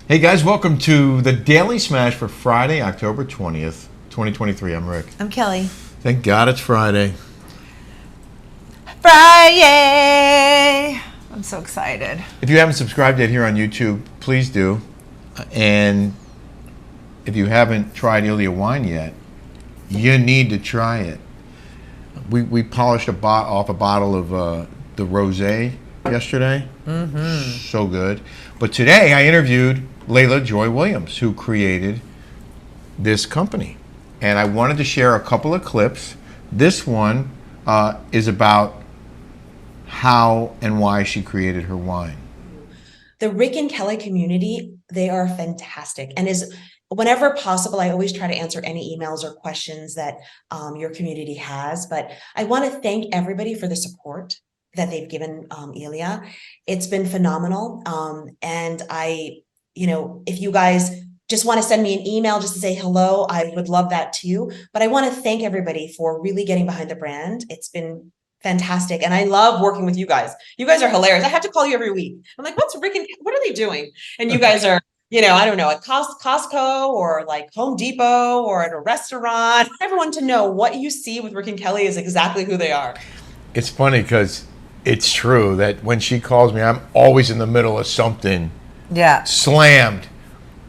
Hey guys, welcome to the Daily Smash for Friday, October 20th, 2023. I'm Rick. I'm Kelly. Thank God it's Friday. Friday! I'm so excited. If you haven't subscribed yet here on YouTube, please do. And if you haven't tried Iylia wine yet, you need to try it. We polished off a bottle of the rosé yesterday. Mm-hmm. So good. But today I interviewed Layla-Joy Willliams, who created this company. And I wanted to share a couple of clips. This one is about how and why she created her wine. The Rick and Kelly community, they are fantastic. And whenever possible, I always try to answer any emails or questions that your community has. But I want to thank everybody for the support that they've given Iylia. It's been phenomenal. And if you guys just want to send me an email just to say hello, I would love that too. But I want to thank everybody for really getting behind the brand. It's been fantastic. And I love working with you guys. You guys are hilarious. I have to call you every week. I'm like, what's Rick and what are they doing? And you guys are, I don't know, at Costco or like Home Depot or at a restaurant. Everyone to know what you see with Rick and Kelly is exactly who they are. It's funny because it's true that when she calls me, I'm always in the middle of something. Yeah. Slammed.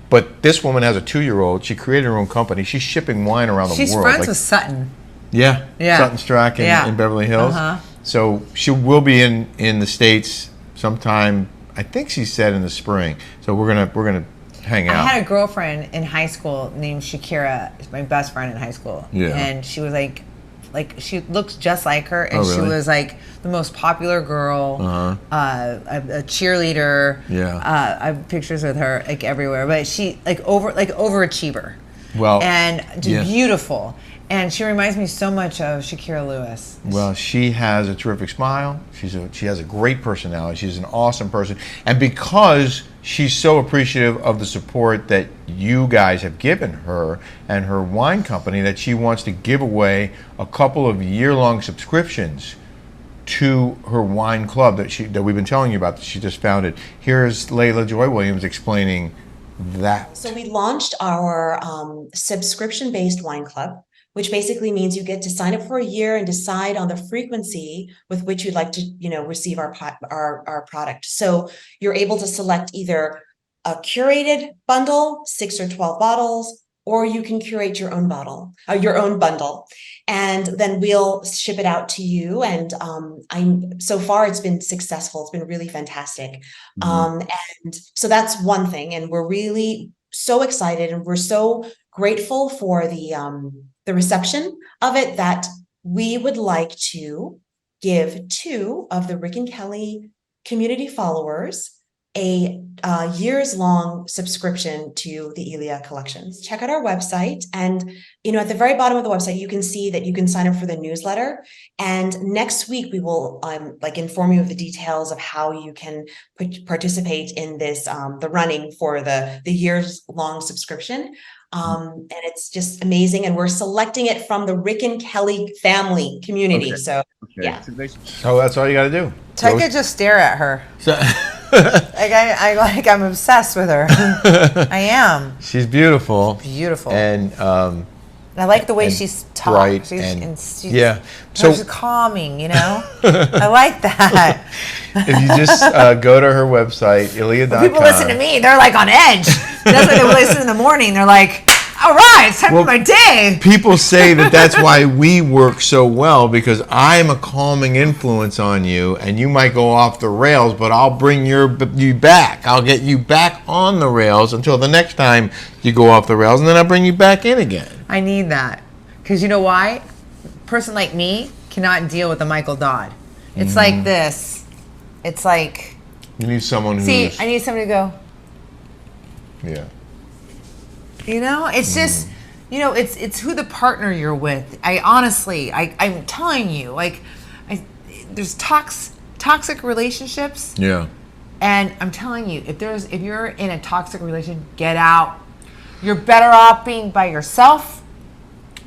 But this woman has a 2-year-old. She created her own company. She's shipping wine around the world. She's friends with Sutton. Yeah. Sutton Strack in Beverly Hills. Uh-huh. So she will be in the States sometime, I think she said in the spring. So we're gonna hang out. I had a girlfriend in high school named Shakira, my best friend in high school. Yeah. And she was like she looks just like her, and really? She was like the most popular girl, a cheerleader. Yeah. I have pictures with her like everywhere, but she overachiever. Well, and just beautiful. And she reminds me so much of Shakira Lewis. Well, she has a terrific smile. She has a great personality. She's an awesome person. And because she's so appreciative of the support that you guys have given her and her wine company, that she wants to give away a couple of year-long subscriptions to her wine club that we've been telling you about, that she just founded. Here's Layla-Joy Willliams explaining that. So we launched our subscription-based wine club, which basically means you get to sign up for a year and decide on the frequency with which you'd like to, receive our product. So you're able to select either a curated bundle, 6 or 12 bottles, or you can curate your own bundle, and then we'll ship it out to you. And so far it's been successful. It's been really fantastic. And so that's one thing, and we're really so excited, and we're so grateful for the reception of it, that we would like to give 2 of the Rick and Kelly community followers a years-long subscription to the Iylia collections. Check out our website, and at the very bottom of the website, you can see that you can sign up for the newsletter. And next week, we will inform you of the details of how you can participate in this the running for the years-long subscription. And it's just amazing, and we're selecting it from the Rick and Kelly family community. Okay. So yeah. So that's all you got to do. I could just stare at her. I'm obsessed with her. I am. She's beautiful. Beautiful. And I like the way she's talks. She's calming, I like that. If you just go to her website, Iylia.com. People listen to me, they're like on edge. That's why they listen in the morning. They're like, all right, it's time for my day. People say that's why we work so well, because I'm a calming influence on you, and you might go off the rails, but I'll bring you back. I'll get you back on the rails until the next time you go off the rails, and then I'll bring you back in again. I need that. Because you know why? A person like me cannot deal with the Michael Dodd. It's like this. It's like... You need someone who's... See, I need somebody to go... Yeah. It's just, it's who the partner you're with. I'm telling you, there's toxic relationships. Yeah. And I'm telling you, if you're in a toxic relationship, get out. You're better off being by yourself,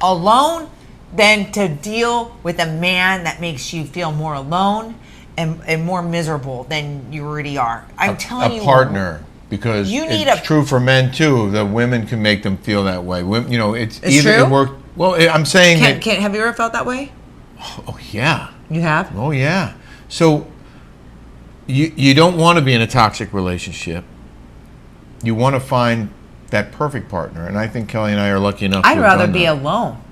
alone, than to deal with a man that makes you feel more alone and more miserable than you already are. I'm telling you. A partner because You need it's true for men too. The women can make them feel that way. Women, it's either true? it worked. Well, I'm saying that. Have you ever felt that way? Oh yeah. You have? Oh yeah. So you don't want to be in a toxic relationship. You want to find that perfect partner, and I think Kelly and I are lucky enough. I'd to have rather done be that. alone.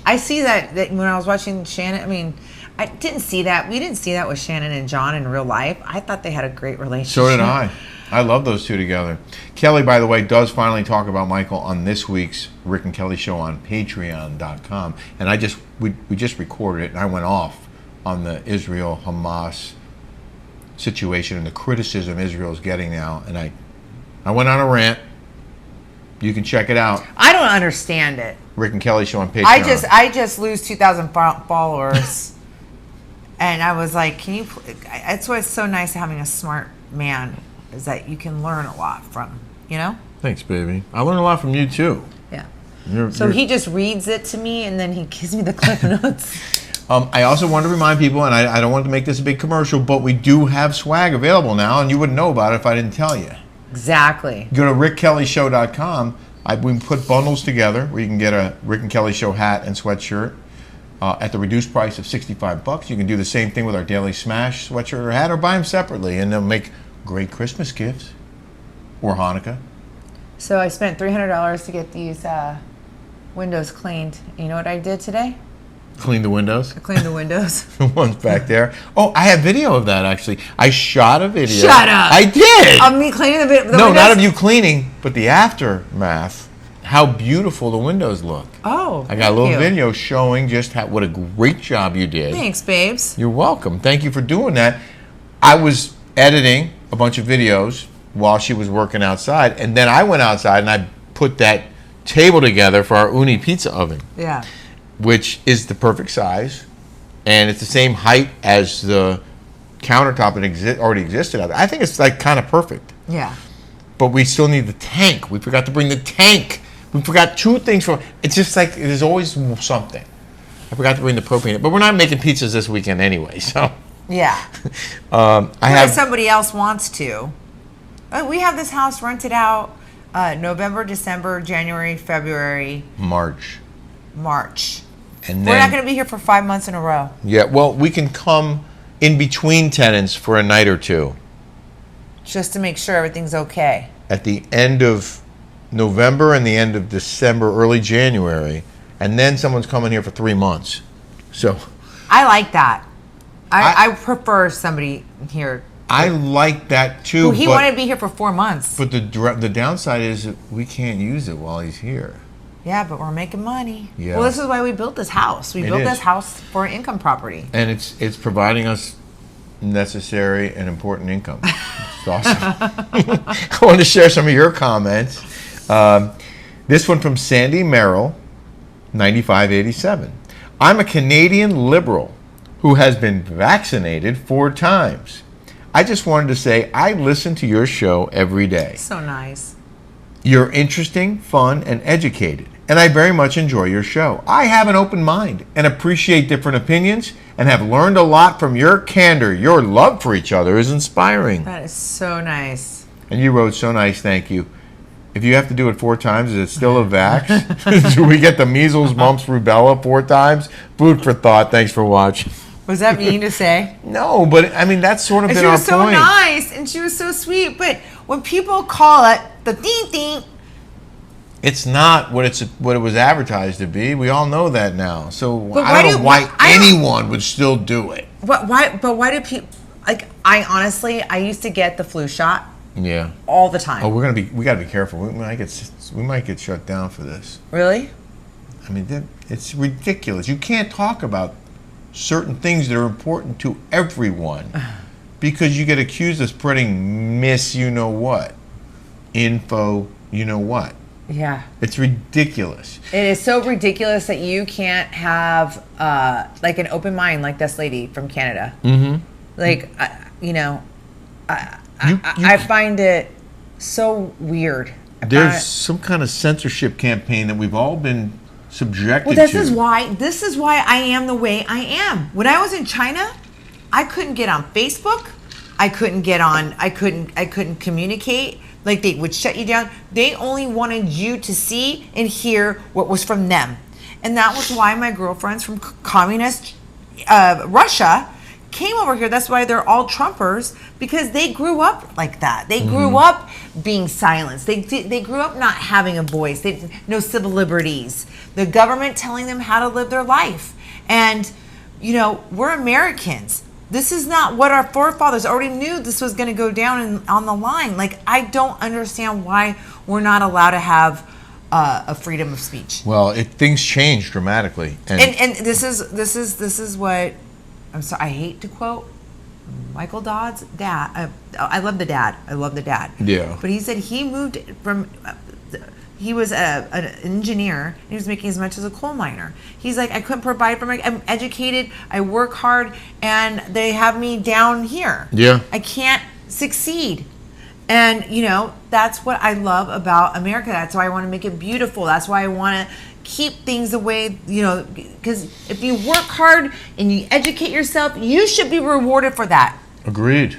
I see that when I was watching Shannon. I mean, I didn't see that. We didn't see that with Shannon and John in real life. I thought they had a great relationship. So did I. I love those two together. Kelly, by the way, does finally talk about Michael on this week's Rick and Kelly show on Patreon.com. And we just recorded it, and I went off on the Israel-Hamas situation and the criticism Israel's getting now. And I went on a rant. You can check it out. I don't understand it. Rick and Kelly show on Patreon. I just lose 2,000 followers, and I was like, "Can you?" That's why it's so nice having a smart man, is that you can learn a lot from. Thanks, baby. I learned a lot from you too. Yeah. So he just reads it to me, and then he gives me the clip notes. I also want to remind people, and I don't want to make this a big commercial, but we do have swag available now, and you wouldn't know about it if I didn't tell you. Exactly. Go to rickkellyshow.com. We put bundles together where you can get a Rick and Kelly Show hat and sweatshirt at the reduced price of $65. You can do the same thing with our Daily Smash sweatshirt or hat, or buy them separately, and they'll make great Christmas gifts or Hanukkah. So I spent $300 to get these windows cleaned. You know what I did today? Clean the windows. I cleaned the windows. The ones back there. Oh, I have video of that actually. I shot a video. Shut up. I did. Of me cleaning the windows? No, not of you cleaning, but the aftermath. How beautiful the windows look. Oh, I got a little video showing just what a great job you did. Thanks, babes. You're welcome. Thank you for doing that. I was editing a bunch of videos while she was working outside, and then I went outside and I put that table together for our Uni pizza oven. Yeah. Which is the perfect size, and it's the same height as the countertop that already existed. I think it's like kind of perfect. Yeah. But we still need the tank. We forgot to bring the tank. We forgot two things it's just like there's always something. I forgot to bring the propane, but we're not making pizzas this weekend anyway, so. Yeah. Somebody else wants to. We have this house rented out November, December, January, February, March. And we're not going to be here for 5 months in a row. Yeah, well, we can come in between tenants for a night or two. Just to make sure everything's okay. At the end of November and the end of December, early January, and then someone's coming here for 3 months. So I like that. I prefer somebody here. I like that too. Well, he wanted to be here for 4 months. But the downside is that we can't use it while he's here. Yeah, but we're making money. Yeah. Well, this is why we built this house. We built this house for an income property. And it's providing us necessary and important income. It's awesome. I wanted to share some of your comments. This one from Sandy Merrill, 9587. I'm a Canadian liberal who has been vaccinated 4 times. I just wanted to say I listen to your show every day. So nice. You're interesting, fun, and educated, and I very much enjoy your show. I have an open mind and appreciate different opinions and have learned a lot from your candor. Your love for each other is inspiring. That is so nice. And you wrote, so nice, thank you. If you have to do it 4 times, is it still a vax? Do we get the measles, mumps, rubella 4 times? Food for thought. Thanks for watching. Was that mean to say? No, but I mean, that's sort of been our point. She was so nice and she was so sweet, but when people call it the ding ding, it's not what it was advertised to be. We all know that now. So I don't know why anyone would still do it. Why do people like? I used to get the flu shot. Yeah. All the time. Oh, we gotta be careful. We might get shut down for this. Really? I mean, it's ridiculous. You can't talk about certain things that are important to everyone because you get accused of spreading you-know-what, info, you-know-what. Yeah. It's ridiculous. It is so ridiculous that you can't have like an open mind like this lady from Canada. Mm-hmm. Like, I find it so weird. There's some kind of censorship campaign that we've all been subjected to. This is why I am the way I am. When I was in China, I couldn't get on Facebook. I couldn't get on. I couldn't communicate. Like, they would shut you down. They only wanted you to see and hear what was from them. And that was why my girlfriends from communist Russia came over here. That's why they're all Trumpers, because they grew up like that. They grew up being silenced. They grew up not having a voice. No civil liberties. The government telling them how to live their life. And, you know, we're Americans. This is not what our forefathers already knew this was going to go down on the line. Like, I don't understand why we're not allowed to have a freedom of speech. Well, things change dramatically. And this is what, I'm sorry, I hate to quote Michael Dodd's dad. I love the dad. I love the dad. Yeah. But he said he moved from, he was an engineer, and he was making as much as a coal miner. He's like, I couldn't provide for I'm educated, I work hard, and they have me down here. Yeah. I can't succeed. And, you know, that's what I love about America. That's why I want to make it beautiful. That's why I want to keep things the way, you know, because if you work hard and you educate yourself, you should be rewarded for that. Agreed.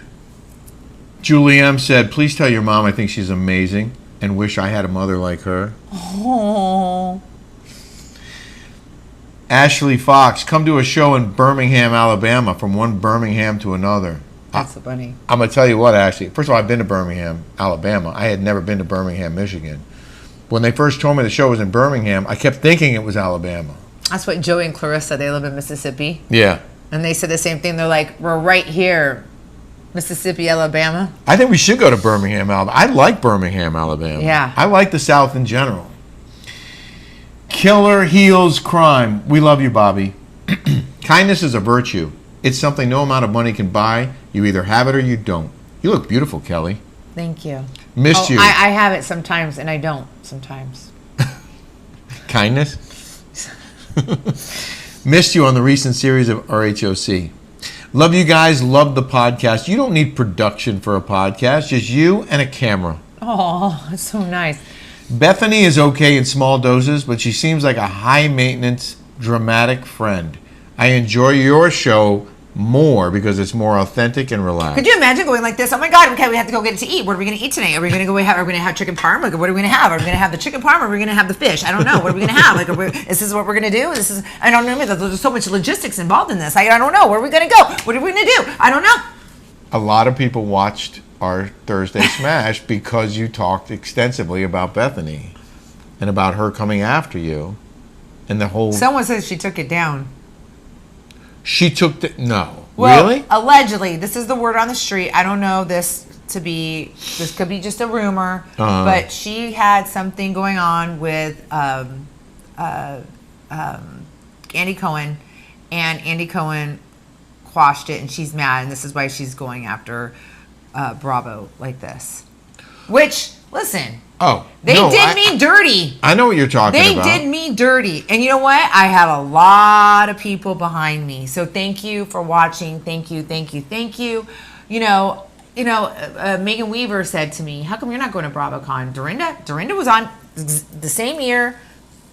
Julie M. said, please tell your mom I think she's amazing and wish I had a mother like her. Oh. Ashley Fox, come to a show in Birmingham, Alabama, from one Birmingham to another. That's so funny. I'm going to tell you what, Ashley. First of all, I've been to Birmingham, Alabama. I had never been to Birmingham, Michigan. When they first told me the show was in Birmingham, I kept thinking it was Alabama. That's what Joey and Clarissa, they live in Mississippi. Yeah. And they said the same thing. They're like, we're right here, Mississippi, Alabama. I think we should go to Birmingham, Alabama. I like Birmingham, Alabama. Yeah. I like the South in general. Killer heals crime. We love you, Bobby. Kindness is a virtue. It's something no amount of money can buy. You either have it or you don't. You look beautiful, Kelly. Thank you. Missed you. I have it sometimes, and I don't sometimes. Kindness? Missed you on the recent series of RHOC. Love you guys. Love the podcast. You don't need production for a podcast. Just you and a camera. Oh, that's so nice. Bethenny is okay in small doses, but she seems like a high-maintenance, dramatic friend. I enjoy your show more because it's more authentic and relaxed. Could you imagine going like this? Oh my God, okay, we have to go get to eat. What are we going to eat tonight? Are we going to have chicken parm? Like, what are we going to have? Are we going to have the chicken parm or are we going to have the fish? I don't know. What are we going to have? Like, is this what we're going to do? I don't know. There's so much logistics involved in this. I don't know. Where are we going to go? What are we going to do? I don't know. A lot of people watched our Thursday Smash because you talked extensively about Bethenny and about her coming after you and the whole... Someone says she took it down. She took the... No. Well, really? Allegedly. This is the word on the street. I don't know this to be... This could be just a rumor. But she had something going on with Andy Cohen. And Andy Cohen quashed it. And she's mad. And this is why she's going after Bravo like this. Which, listen... Oh, they did me dirty. I know what you're talking about. They did me dirty. And you know what? I had a lot of people behind me. So thank you for watching. Thank you, thank you, thank you. You know, Megan Weaver said to me, how come you're not going to BravoCon? Dorinda was on the same year,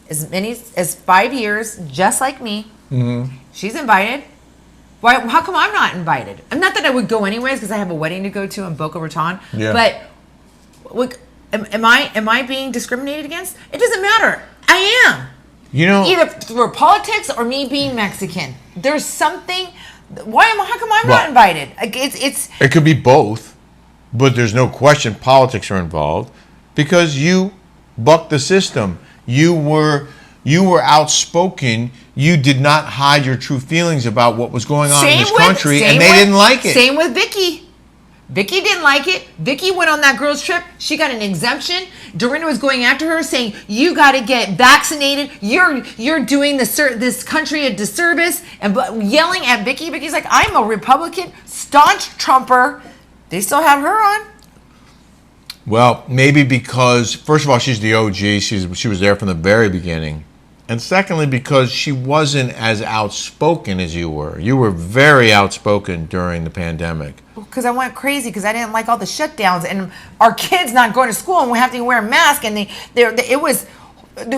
as 5 years, just like me. Mm-hmm. She's invited. Why? How come I'm not invited? Not that I would go anyways, because I have a wedding to go to in Boca Raton. Yeah. But look, am I being discriminated against? It doesn't matter. I am. You know, either through politics or me being Mexican. There's something. How come I'm not invited? It could be both, but there's no question politics are involved because you bucked the system. You were outspoken. You did not hide your true feelings about what was going on in this country, and they didn't like it. Same with Vicky. Vicky didn't like it. Vicky went on that girl's trip. She got an exemption. Dorinda was going after her, saying, "You got to get vaccinated. You're doing this country a disservice," and yelling at Vicky. Vicky's like, "I'm a Republican, staunch Trumper." They still have her on. Well, maybe because first of all, she's the OG. She was there from the very beginning, and secondly, because she wasn't as outspoken as you were. You were very outspoken during the pandemic. Because I went crazy because I didn't like all the shutdowns and our kids not going to school and we have to wear a mask and the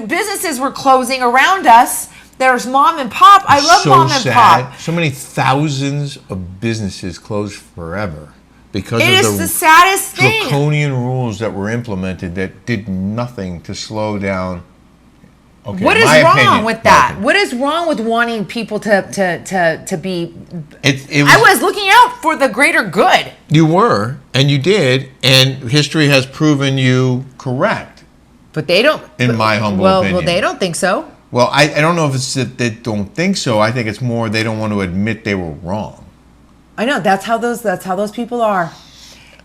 businesses were closing around us. There's mom and pop. I love mom and pop. So many thousands of businesses closed forever. because It of is the saddest thing. draconian rules that were implemented that did nothing to slow down. Okay, What is my wrong opinion, with my that? opinion. What is wrong with wanting people to be? It I was looking out for the greater good. You were, and you did, and history has proven you correct. But they don't. In my humble opinion. Well, they don't think so. Well, I don't know if it's that they don't think so. I think it's more they don't want to admit they were wrong. I know that's how those people are.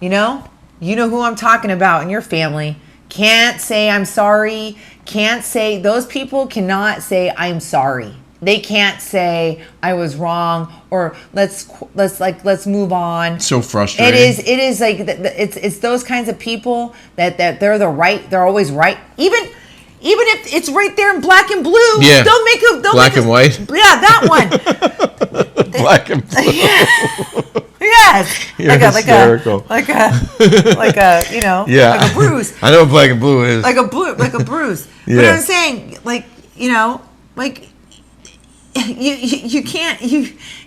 You know who I'm talking about in your family. Can't say I'm sorry. Can't say those people cannot say I'm sorry. They can't say I was wrong or let's move on. So frustrating. It is like it's those kinds of people that they're always right. Even if it's right there in black and blue, Yeah. they'll Black and white? Yeah, that one. Black and blue. Yes. You're hysterical. Like a Yeah. like a bruise. I know what black and blue is. Like a bruise. But Yeah. I'm saying, you can't.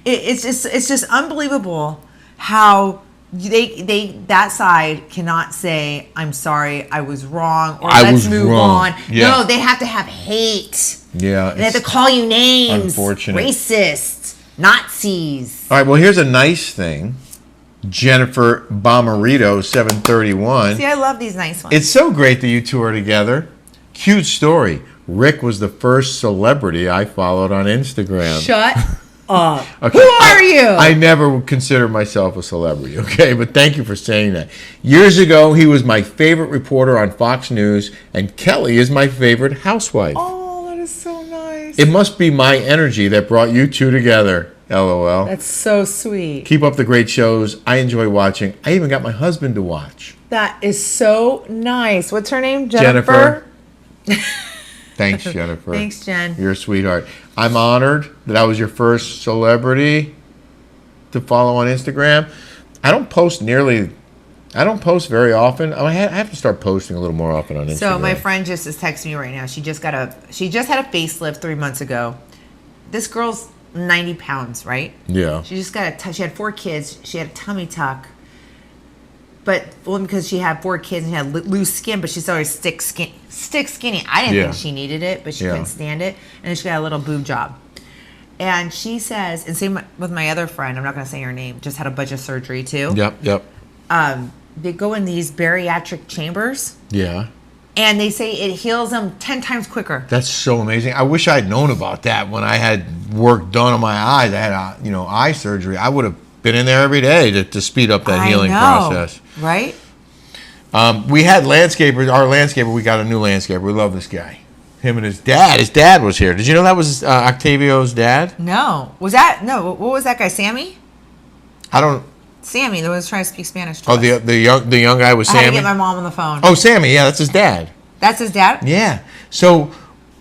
It's just unbelievable how they that side cannot say I'm sorry, I was wrong, or I let's was move wrong. on. Yeah. No, they have to have hate. Yeah. They have to call you names. unfortunate. Racist, Nazis. All right, well, here's a nice thing. Jennifer Bomarito, 731. See, I love these nice ones. It's so great that you two are together. Cute story. Rick was the first celebrity I followed on Instagram. Shut up. Okay, Who are you? I never would consider myself a celebrity, okay? But thank you for saying that. Years ago, he was my favorite reporter on Fox News, and Kelly is my favorite housewife. Oh, that is so nice. It must be my energy that brought you two together, LOL. That's so sweet. Keep up the great shows. I enjoy watching. I even got my husband to watch. That is so nice. What's her name? Jennifer. Thanks, Jennifer. Thanks, Jen. You're a sweetheart. I'm honored that I was your first celebrity to follow on Instagram. I don't post very often. I have to start posting a little more often on Instagram. So my friend just is texting me right now. She just had a facelift 3 months ago. This girl's 90 pounds, right? Yeah. She just she had 4 kids. She had a tummy tuck. But because she had 4 kids and she had loose skin, but she's always stick skinny. I didn't think she needed it, but she couldn't stand it. And then she got a little boob job. And she says, and same with my other friend, I'm not going to say her name, just had a bunch of surgery too. Yep. They go in these bariatric chambers. Yeah. And they say it heals them 10 times quicker. That's so amazing. I wish I'd known about that when I had work done on my eyes. I had eye surgery. I would have been in there every day to speed up that healing process. Right? We had landscapers. Our landscaper, we got a new landscaper. We love this guy. Him and his dad. His dad was here. Did you know that was Octavio's dad? No. What was that guy, Sammy? I don't. Sammy, that was trying to speak Spanish to Oh, us. the young guy was I Sammy? had to get my mom on the phone. Oh, Sammy. Yeah, that's his dad. That's his dad? Yeah. So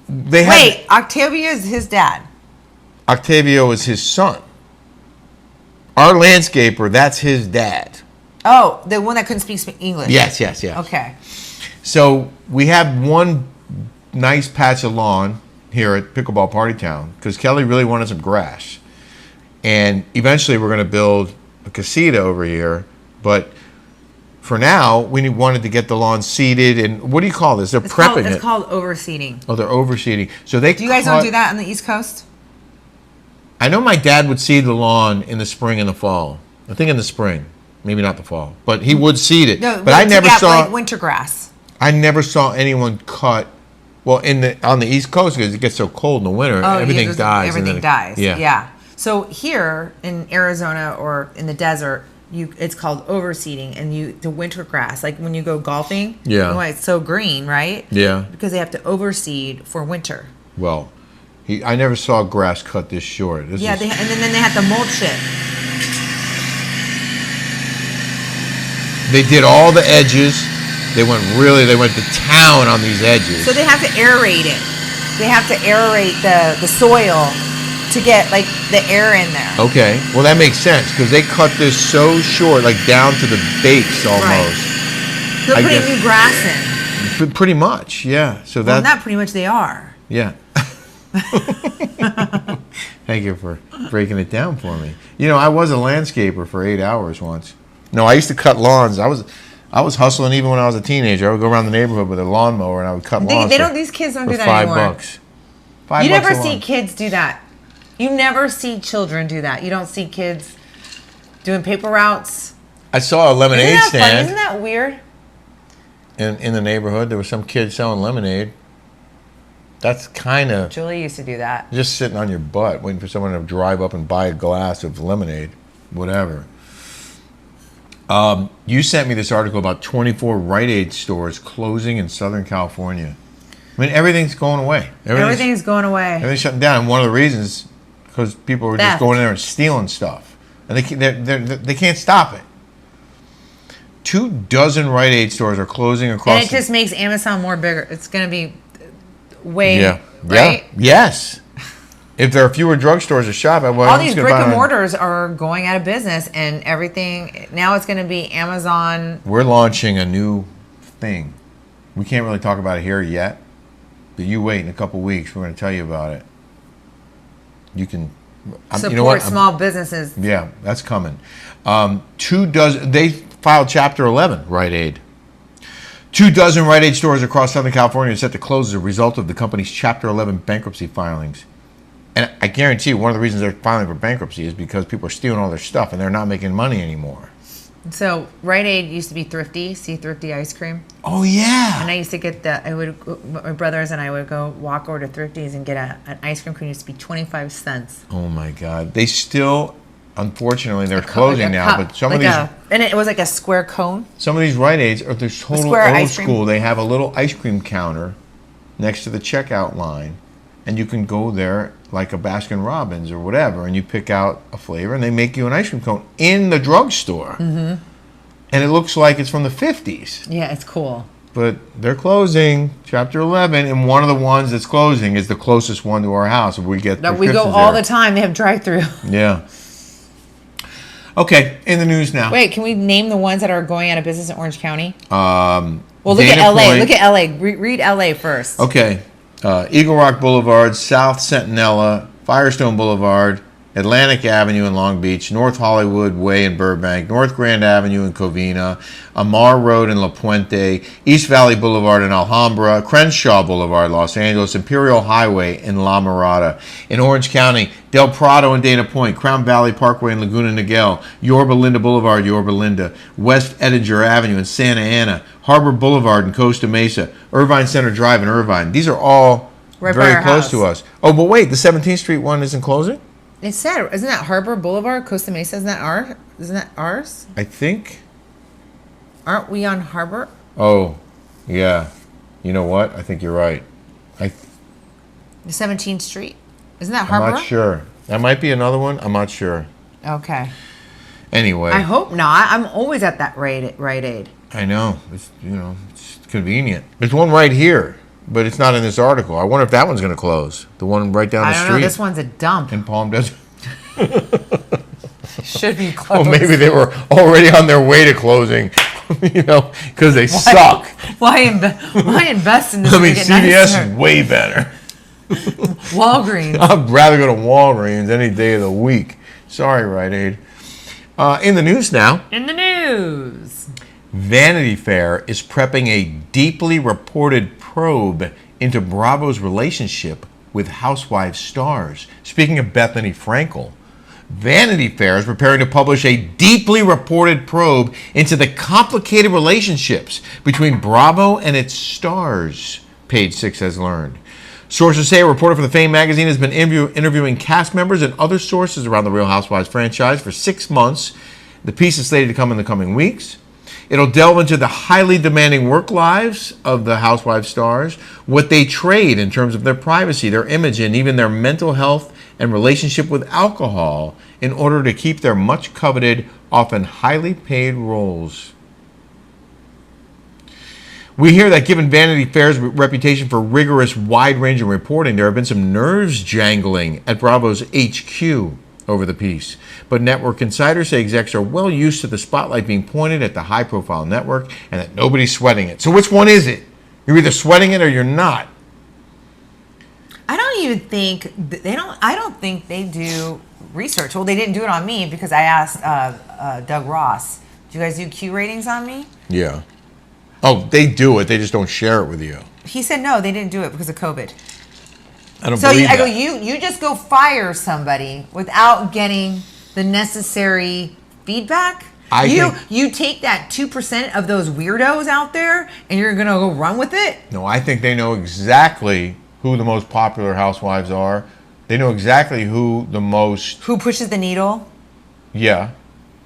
they had. Wait, Octavio is his dad. Octavio is his son. Our landscaper, that's his dad. Oh, the one that couldn't speak English. Yes. Okay. So we have one nice patch of lawn here at Pickleball Partytown because Kelly really wanted some grass. And eventually we're going to build a casita over here. But for now, we wanted to get the lawn seeded. And what do you call this? They're prepping it. It's called overseeding. Oh, they're overseeding. So they. Do you guys don't do that on the East Coast? I know my dad would seed the lawn in the spring and the fall. I think in the spring, maybe not the fall, but he would seed it. No, but I never saw like winter grass. I never saw anyone cut. Well, on the East Coast because it gets so cold in the winter, everything dies. Everything dies. Yeah. Yeah. So here in Arizona or in the desert, it's called overseeding, and the winter grass, like when you go golfing. Yeah. You know why it's so green, right? Yeah. Because they have to overseed for winter. Well, I never saw grass cut this short. And then they have to mulch it. They did all the edges. They went to town on these edges. So they have to aerate it. They have to aerate the soil to get like the air in there. Okay, well that makes sense because they cut this so short, like down to the base almost. Right. They're putting new grass in. Pretty much, yeah. So Well, not pretty much. They are. Yeah. Thank you for breaking it down for me. I was a landscaper for 8 hours once. No, I used to cut lawns. I was hustling even when I was a teenager. I would go around the neighborhood with a lawnmower and I would cut lawns. These kids don't do that $5. anymore. $5 You never a see lawn. kids do that. You never see children do that. You don't see kids doing paper routes. I saw a lemonade Isn't that funny? stand Isn't that weird? in the neighborhood. There was some kid selling lemonade. That's kind of Julie used to do that. just sitting on your butt, waiting for someone to drive up and buy a glass of lemonade, whatever. You sent me this article about 24 Rite Aid stores closing in Southern California. I mean, everything's going away. Everything's going away. Everything's shutting down. And one of the reasons, because people are just Theft. going in there and stealing stuff. And they can't stop it. 24 Rite Aid stores are closing across. And it just makes Amazon more bigger. It's going to be way, Yeah. right? Yeah. Yes. If there are fewer drugstores to shop at, well, All I'm these just gonna brick buy and it on- mortars are going out of business, and everything now it's going to be Amazon. We're launching a new thing. We can't really talk about it here yet, but you wait. In a couple weeks, we're going to tell you about it. You can Support you know what? small businesses. Yeah, that's coming. 24. They filed Chapter 11. Rite Aid. 24 Rite Aid stores across Southern California are set to close as a result of the company's Chapter 11 bankruptcy filings. And I guarantee you, one of the reasons they're filing for bankruptcy is because people are stealing all their stuff and they're not making money anymore. So Rite Aid used to be Thrifty, see Thrifty ice cream. Oh yeah. And I used to get my brothers and I would go walk over to Thrifty's and get an ice cream cone. It used to be 25 cents. Oh my God. They still, unfortunately, they're closing now. But some of these, and it was like a square cone. some of these Rite Aids are they're total square old ice cream. school. They have a little ice cream counter next to the checkout line, and you can go there like a Baskin Robbins or whatever, and you pick out a flavor, and they make you an ice cream cone in the drugstore. Mm-hmm. And it looks like it's from the 50s. Yeah, it's cool. But they're closing Chapter 11, and one of the ones that's closing is the closest one to our house. We get No, we go prescriptions all there. the time. They have drive-through. Yeah. Okay, in the news now. Wait, can we name the ones that are going out of business in Orange County? Well, Well, look at LA. Look at LA. Read LA first. Okay. Eagle Rock Boulevard, South Centinela, Firestone Boulevard, Atlantic Avenue in Long Beach, North Hollywood Way in Burbank, North Grand Avenue in Covina, Amar Road in La Puente, East Valley Boulevard in Alhambra, Crenshaw Boulevard, Los Angeles, Imperial Highway in La Mirada. In Orange County, Del Prado and Dana Point, Crown Valley Parkway in Laguna Niguel, Yorba Linda Boulevard, Yorba Linda, West Edinger Avenue in Santa Ana, Harbor Boulevard in Costa Mesa, Irvine Center Drive in Irvine. These are all Right by very our close house. to us. Oh, but wait, the 17th Street one isn't closing? It said, isn't that Harbor Boulevard, Costa Mesa? Isn't that ours? I think. Aren't we on Harbor? Oh, yeah. You know what? I think you're right. The 17th Street. Isn't that I'm Harbor? not sure. That might be another one. I'm not sure. Okay. Anyway, I hope not. I'm always at that Rite Aid. I know. It's it's convenient. There's one right here, but it's not in this article. I wonder if that one's going to close. The one right down I the don't street know. This one's a dump. in Palm Desert. Should be Well, closed. maybe they were already on their way to closing, because they suck. Why invest in this? I to mean, get CVS nicer? is way better. Walgreens. I'd rather go to Walgreens any day of the week. Sorry, Rite Aid. In the news now, In the news. Vanity Fair is prepping a deeply reported probe into Bravo's relationship with Housewives stars. Speaking of Bethenny Frankel, Vanity Fair is preparing to publish a deeply reported probe into the complicated relationships between Bravo and its stars, Page 6 has learned. Sources say a reporter for the Fame magazine has been interviewing cast members and other sources around the Real Housewives franchise for 6 months. The piece is slated to come in the coming weeks. It'll delve into the highly demanding work lives of the Housewives stars, what they trade in terms of their privacy, their image, and even their mental health and relationship with alcohol in order to keep their much coveted, often highly paid roles. We hear that given Vanity Fair's reputation for rigorous, wide-ranging reporting, there have been some nerves jangling at Bravo's HQ over the piece. But network insiders say execs are well used to the spotlight being pointed at the high-profile network and that nobody's sweating it. So which one is it? You're either sweating it or you're not. I don't even think I don't think they do research. Well, they didn't do it on me because I asked Doug Ross, Do you guys do Q ratings on me? Yeah. Oh, they do it. They just don't share it with you. He said no, they didn't do it because of COVID. I don't So believe I go, that. you just go fire somebody without getting the necessary feedback. You take that 2% of those weirdos out there and you're gonna go run with it? No, I think they know exactly who the most popular housewives are. They know exactly who pushes the needle. Yeah,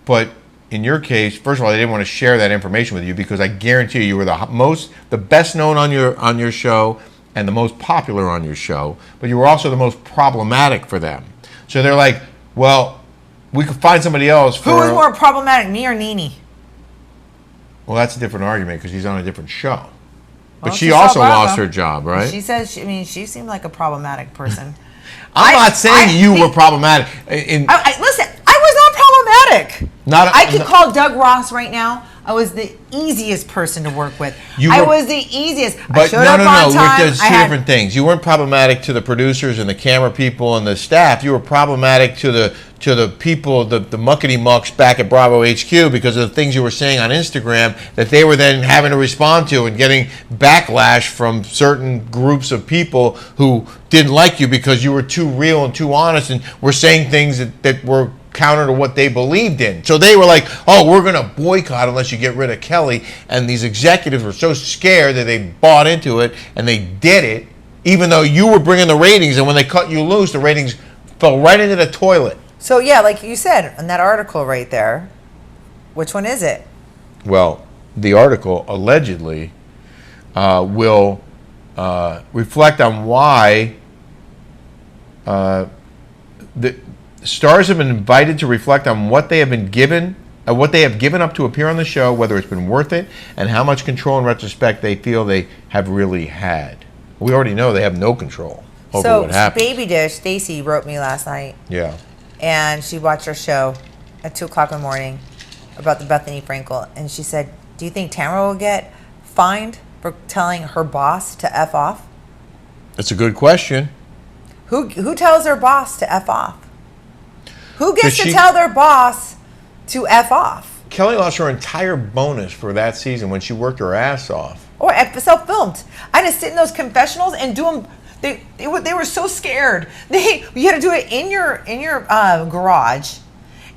but in your case, first of all, they didn't want to share that information with you because I guarantee you were the best known on your show and the most popular on your show, but you were also the most problematic for them. So they're like, well, we could find somebody else for... Who was more problematic, me or Nene? Well, that's a different argument because he's on a different show. But Well, she she's also so Bravo. lost her job, right? She says, she seemed like a problematic person. I'm not saying you were problematic. Listen, I was not problematic. I could call Doug Ross right now. I was the easiest person to work with. I was the easiest. I showed up on time. There's two different things. You weren't problematic to the producers and the camera people and the staff. You were problematic to the people, the muckety mucks back at Bravo HQ because of the things you were saying on Instagram that they were then having to respond to and getting backlash from certain groups of people who didn't like you because you were too real and too honest and were saying things that were counter to what they believed in. So they were like, oh, we're going to boycott unless you get rid of Kelly. And these executives were so scared that they bought into it and they did it, even though you were bringing the ratings. And when they cut you loose, the ratings fell right into the toilet. So, yeah, like you said in that article right there, which one is it? Well, the article allegedly will reflect on why the stars have been invited to reflect on what they have been given, what they have given up to appear on the show, whether it's been worth it, and how much control in retrospect they feel they have really had. We already know they have no control over what happens. So, Baby Dish, Stacy wrote me last night. Yeah. And she watched our show at 2 o'clock in the morning about the Bethenny Frankel. And she said, do you think Tamara will get fined for telling her boss to F off? That's a good question. Who tells their boss to F off? Who gets to tell their boss to F off? Kelly lost her entire bonus for that season when she worked her ass off. Or self-filmed. I had to sit in those confessionals and do them. They were so scared. You had to do it in your garage,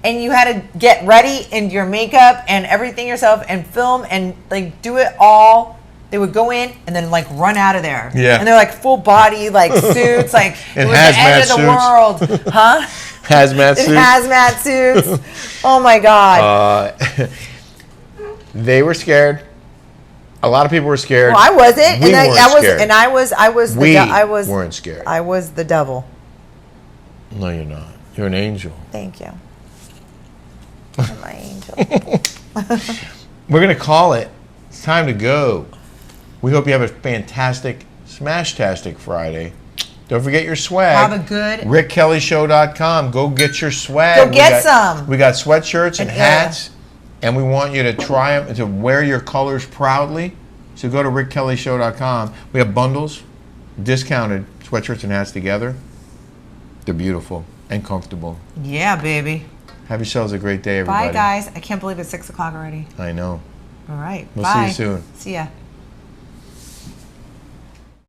and you had to get ready in your makeup and everything yourself and film and like do it all. They would go in and then like run out of there. Yeah. And they're like full body like suits, like it was the end of the world, huh? Hazmat suits. Hazmat suits. Oh my God. They were scared. A lot of people were scared. Well, I wasn't. We weren't scared. And I was weren't scared. I was the devil. No, you're not. You're an angel. Thank you. You're my angel. We're going to call it. It's time to go. We hope you have a fantastic, smash-tastic Friday. Don't forget your swag. Have a good... RickKellyShow.com. Go get your swag. Go get some. We got sweatshirts and hats. And we want you to try them, to wear your colors proudly. So go to RickKellyShow.com. We have bundles, discounted sweatshirts and hats together. They're beautiful and comfortable. Yeah, baby. Have yourselves a great day, everybody. Bye, guys. I can't believe it's 6 o'clock already. I know. All right. We'll Bye. see you soon. See ya.